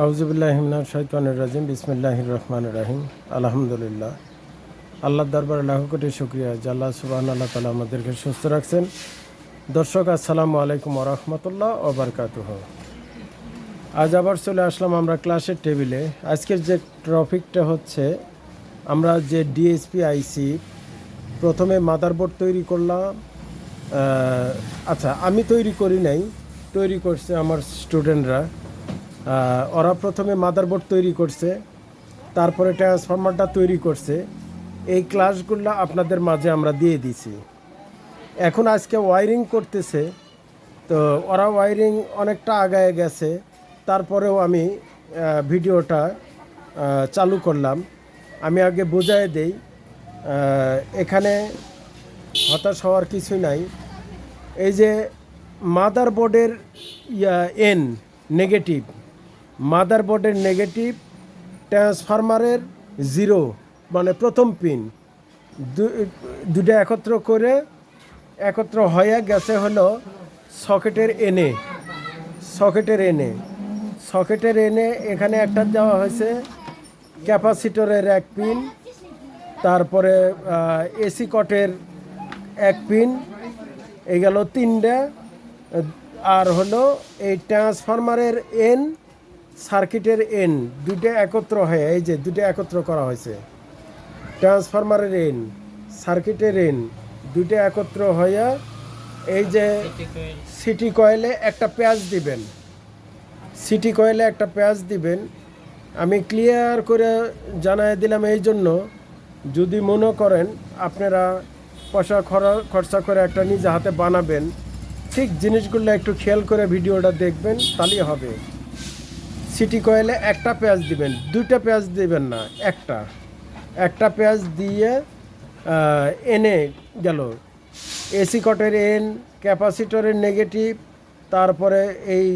আউযুবিল্লাহি মিনাশ শাইতানির রাজিম বিসমিল্লাহির রহমানির রহিম আলহামদুলিল্লাহ। আল্লাহর দরবারে লাখো কোটি শুকরিয়া যে আল্লাহ সুবহানাহু তাআলা আমাদেরকে সুস্থ রাখছেন। দর্শক আসসালামু আলাইকুম ওয়া রাহমাতুল্লাহ ওয়া বারাকাতুহু। আজ আবার চলে আসলাম আমরা ক্লাসের টেবিলে। আজকের যে টপিকটা হচ্ছে আমরা যে ডিএসপি আইসি প্রথমে মাদারবোর্ড তৈরি করলাম। আচ্ছা, আমি তৈরি করি নাই, তৈরি করছে আমার স্টুডেন্টরা। ওরা প্রথমে মাদারবোর্ড তৈরি করছে, তারপরে ট্রান্সফরমারটা তৈরি করছে। এই ক্লাসগুলো আপনাদের মাঝে আমরা দিয়ে দিছি। এখন আজকে ওয়ারিং করতেছে, তো ওরা ওয়ারিং অনেকটা আগায় গেছে, তারপরেও আমি ভিডিওটা চালু করলাম। আমি আগে বোঝাই দেই, এখানে হতাশ হওয়ার কিছু নাই। এই যে মাদারবোর্ডের এন নেগেটিভ, মাদারবোর্ডের নেগেটিভ, ট্রান্সফরমারের জিরো মানে প্রথম পিন, দুটো একত্র হয়ে গেছে হলো সকেটের এনে। এখানে একটা দেওয়া হয়েছে ক্যাপাসিটরের এক পিন, তারপরে এসি কটের এক পিন, এই গেল তিনটা। আর হলো এই ট্রান্সফরমারের এন, সার্কিটের এন, দুটো একত্র হয়ে, এই যে দুটো একত্র করা হয়েছে। ট্রান্সফরমারের এন, সার্কিটের এন, দুটো একত্র হয়ে এই যে সিটি কয়েলে একটা প্যাচ দিবেন। আমি ক্লিয়ার করে জানাই দিলাম এই জন্য, যদি মনে করেন আপনারা পয়সা খরচা করে একটা নিজে হাতে বানাবেন, ঠিক জিনিসগুলো একটু খেয়াল করে ভিডিওটা দেখবেন, তাহলেই হবে। সিটি কয়েলে একটা পেঁয়াজ দিবেন, দুইটা পেঁয়াজ দিবেন না, একটা পেঁয়াজ দিয়ে এনে গেল এসি কটের এন, ক্যাপাসিটরের নেগেটিভ, তারপরে এই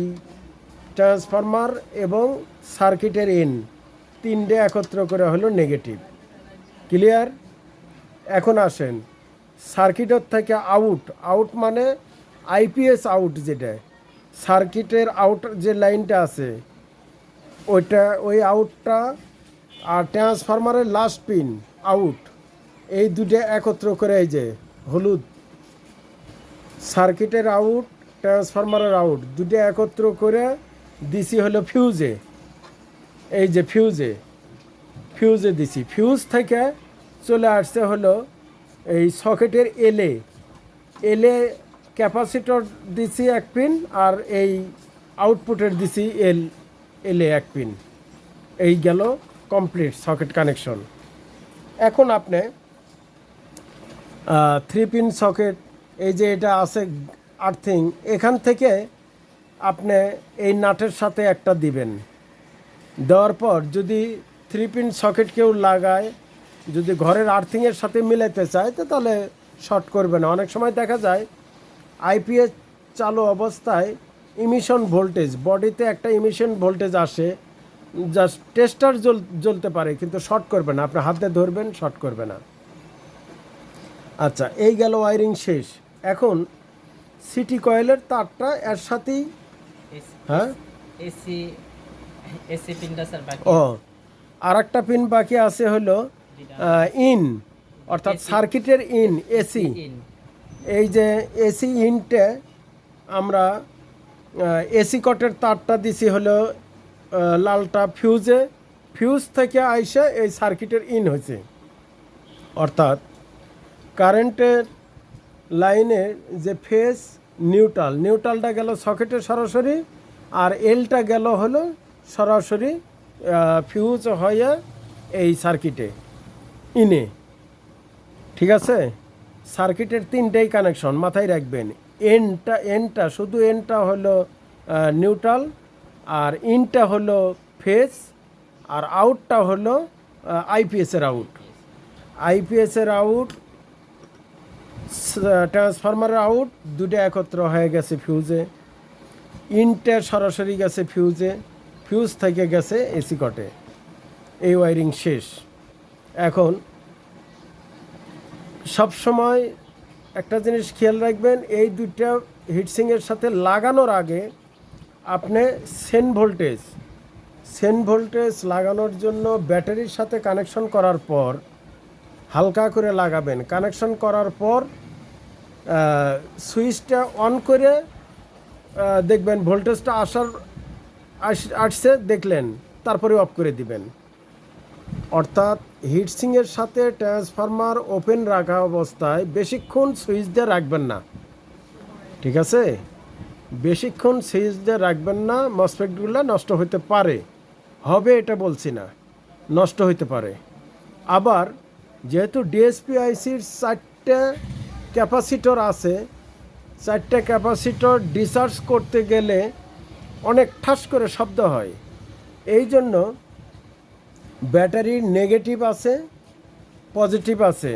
ট্রান্সফরমার এবং সার্কিটের এন, তিনটে একত্র করে হলো নেগেটিভ। ক্লিয়ার? এখন আসেন সার্কিটের থেকে আউট মানে আইপিএস আউট, যেটা সার্কিটের আউট যে লাইনটা আছে ওই আউটটা, আর ট্রান্সফরমারের লাস্ট পিন আউট, এই দুটো একত্র করে এই যে হলুদ, সার্কিটের আউট, ট্রান্সফরমারের আউট, দুটো একত্র করে দিছি হলো ফিউজে। এই যে ফিউজে দিছি, ফিউজ থেকে চলে আসছে হলো এই সকেটের এলে ক্যাপাসিটর দিছি এক পিন, আর এই আউটপুটের দিছি এলে এক পিন। এই গেল কমপ্লিট সকেট কানেকশন। এখন আপনি 3 পিন সকেট, এই যে এটা আছে আর্থিং, এখান থেকে আপনি এই নাটের সাথে একটা দিবেন। দেওয়ার পর যদি 3 পিন সকেট কেউ লাগায়, যদি ঘরের আর্থিংয়ের সাথে মিলাইতে চায়, তো তাহলে শর্ট করবে না। অনেক সময় দেখা যায় আইপিএস চালু অবস্থায় ইমিশন ভোল্টেজ, বডিতে একটা ইমিশন ভোল্টেজ আসে, জাস্ট টেস্টার জ্বলতে পারে, কিন্তু শর্ট করবে না। আপনি হাতে ধরবেন, শর্ট করবে না। আচ্ছা, এই গেল ওয়ারিং শেষ। এখন সিটি কয়েলের তারটা এর সাথেই, হ্যাঁ এসি পিনটা স্যার বাকি। আর একটা পিন বাকি আছে হলো ইন, অর্থাৎ সার্কিটের ইন, এসি। এই যে এসি ইনটে আমরা এসি কটের তারটা দিছি হলো লালটা ফিউজ থেকে আইসা এই সার্কিটের ইন হয়েছে, অর্থাৎ কারেন্টের লাইনের যে ফেজ নিউট্রালটা গেল সকেটে সরাসরি, আর এলটা গেল হলো সরাসরি ফিউজ হয়ে এই সার্কিটে ইনে। ঠিক আছে? সার্কিটের তিনটেই কানেকশন মাথায় রাখবেন। এনটা শুধু এনটা হলো নিউট্রাল, আর ইনটা হলো ফেজ, আর আউটটা হলো আইপিএসের আউট, ট্রান্সফরমারের আউট, দুটো একত্র হয়ে গেছে ফিউজে। ইনটা সরাসরি গেছে ফিউজ থেকে গেছে এসি কটে। এই ওয়ারিং শেষ। এখন সবসময় একটা জিনিস খেয়াল রাখবেন, এই দুইটা হিটসিংয়ের সাথে লাগানোর আগে আপনি সেন ভোল্টেজ সেন ভোল্টেজ লাগানোর জন্য ব্যাটারির সাথে কানেকশন করার পর হালকা করে লাগাবেন। কানেকশন করার পর সুইচটা অন করে দেখবেন ভোল্টেজটা আসছে দেখলেন, তারপরে অফ করে দিবেন। অর্থাৎ হিটসিংয়ের সাথে ট্রান্সফরমার ওপেন রাখা অবস্থায় বেশিক্ষণ সুইচ দিয়ে রাখবেন না, ঠিক আছে? বেশিক্ষণ সুইচ দিয়ে রাখবেন না, মসফেটগুলো নষ্ট হতে পারে, হবে এটা বলছি না, নষ্ট হতে পারে। আবার যেহেতু ডিএসপি আইসির 4টে ক্যাপাসিটর আছে, 4টে ক্যাপাসিটর ডিসচার্জ করতে গেলে অনেক ঠাস করে শব্দ হয়। এই জন্য ব্যাটারির নেগেটিভ আছে, পজিটিভ আছে,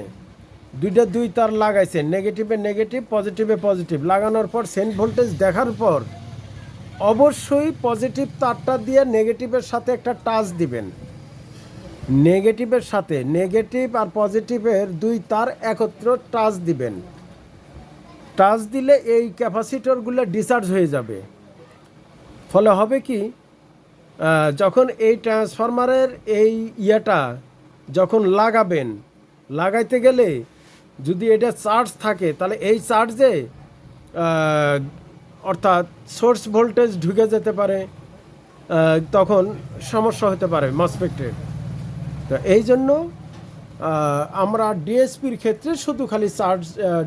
দুই তার লাগাইছে, নেগেটিভে নেগেটিভ, পজিটিভে পজিটিভ লাগানোর পর সেন্ট ভোল্টেজ দেখার পর অবশ্যই পজিটিভ তারটা দিয়ে নেগেটিভের সাথে একটা টাচ দিবেন। নেগেটিভের সাথে, নেগেটিভ আর পজিটিভের 2 তার একত্র টাচ দিবেন। টাচ দিলে এই ক্যাপাসিটরগুলো ডিসচার্জ হয়ে যাবে। ফলে হবে কি, যখন এই ট্রান্সফরমারের এই যখন লাগাইতে গেলে যদি এটা চার্জ থাকে, তাহলে এই চার্জে অর্থাৎ সোর্স ভোল্টেজ ঢুকে যেতে পারে, তখন সমস্যা হতে পারে মসফেটের। তো এই জন্য আমরা ডিএসপির ক্ষেত্রে শুধু খালি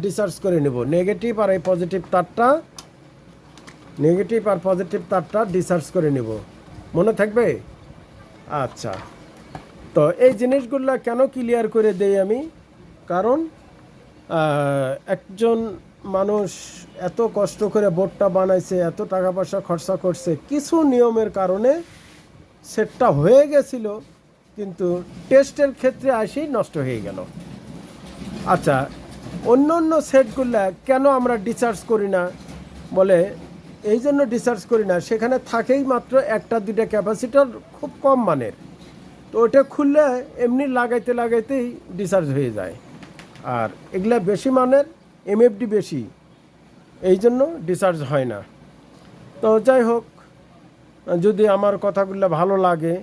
ডিসচার্জ করে নেব, নেগেটিভ আর পজিটিভ তারটা ডিসচার্জ করে নেব। মনে থাকবে? আচ্ছা, তো এই জিনিসগুলো কেন ক্লিয়ার করে দেই আমি, কারণ একজন মানুষ এত কষ্ট করে বোর্ডটা বানাইছে, এত টাকা পয়সা খরচা করছে, কিছু নিয়মের কারণে সেটটা হয়ে গেছিল, কিন্তু টেস্টের ক্ষেত্রে আসেই নষ্ট হয়ে গেল। আচ্ছা, অন্য সেটগুলো কেন আমরা ডিসচার্জ করি না? বলে এই জন্য ডিসচার্জ করি না, সেখানে থাকেই মাত্র 1-2টা ক্যাপাসিটর খুব কম মানের, তো ওটা খুললে এমনি লাগাইতেই ডিসচার্জ হয়ে যায়। আর এগুলা বেশি মানের, এমএফডি বেশি, এই জন্য ডিসচার্জ হয় না। তো যাই হোক, যদি আমার কথাগুলো ভালো লাগে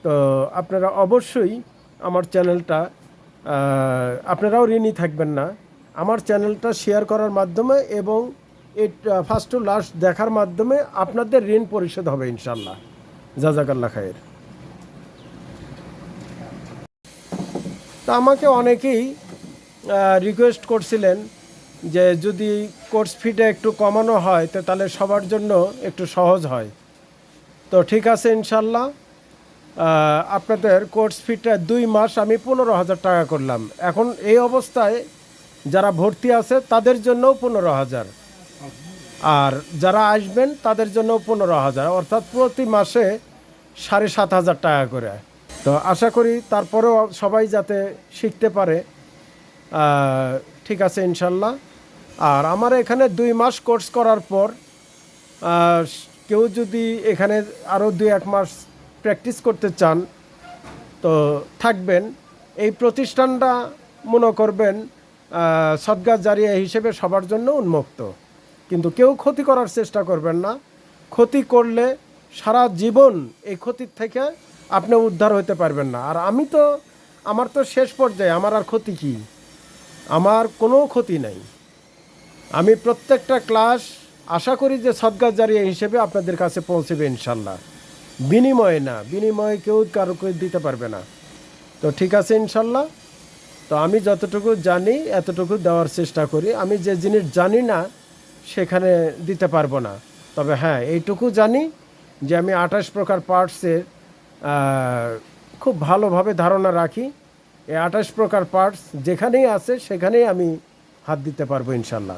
তো আপনারা অবশ্যই আমার চ্যানেলটা, আপনারাও ঋণী থাকবেন না, আমার চ্যানেলটা শেয়ার করার মাধ্যমে এবং এই ফার্স্ট টু লাস্ট দেখার মাধ্যমে আপনাদের ঋণ পরিশোধ হবে ইনশাল্লাহ। জাযাকাল্লাহ খায়ের। তা আমাকে অনেকেই রিকোয়েস্ট করছিলেন যে যদি কোর্স ফিটা একটু কমানো হয় তো তাহলে সবার জন্য একটু সহজ হয়। তো ঠিক আছে, ইনশাল্লাহ আপনাদের কোর্স ফিটা 2 মাস আমি 15,000 টাকা করলাম। এখন এই অবস্থায় যারা ভর্তি আছে তাদের জন্যও 15,000, আর যারা আসবেন তাদের জন্য 15,000, অর্থাৎ প্রতি মাসে 7,500 টাকা করে। তো আশা করি তারপরেও সবাই যাতে শিখতে পারে। ঠিক আছে ইনশাল্লাহ। আর আমার এখানে 2 মাস কোর্স করার পর কেউ যদি এখানে আরও 2-1 মাস প্র্যাকটিস করতে চান তো থাকবেন। এই প্রতিষ্ঠানটা মনে করবেন সদকা জারিয়া হিসেবে সবার জন্য উন্মুক্ত, কিন্তু কেউ ক্ষতি করার চেষ্টা করবেন না। ক্ষতি করলে সারা জীবন এই ক্ষতির থেকে আপনি উদ্ধার হতে পারবেন না। আর আমার তো শেষ পর্যায়ে, আমার আর ক্ষতি কি? আমার কোনো ক্ষতি নাই। আমি প্রত্যেকটা ক্লাস আশা করি যে সদকা জারিয়া হিসেবে আপনাদের কাছে পৌঁছবে ইনশাল্লাহ। বিনিময়ে না, বিনিময়ে কেউ কারোকে দিতে পারবে না। তো ঠিক আছে ইনশাল্লাহ। তো আমি যতটুকু জানি এতটুকু দেওয়ার চেষ্টা করি। আমি যে জিনিস জানি না সেখানে দিতে পারবো না। তবে হ্যাঁ, এইটুকু জানি যে আমি 28 প্রকার পার্টসের খুব ভালোভাবে ধারণা রাখি। এই 28 প্রকার পার্টস যেখানেই আছে সেখানেই আমি হাত দিতে পারবো ইনশাল্লাহ।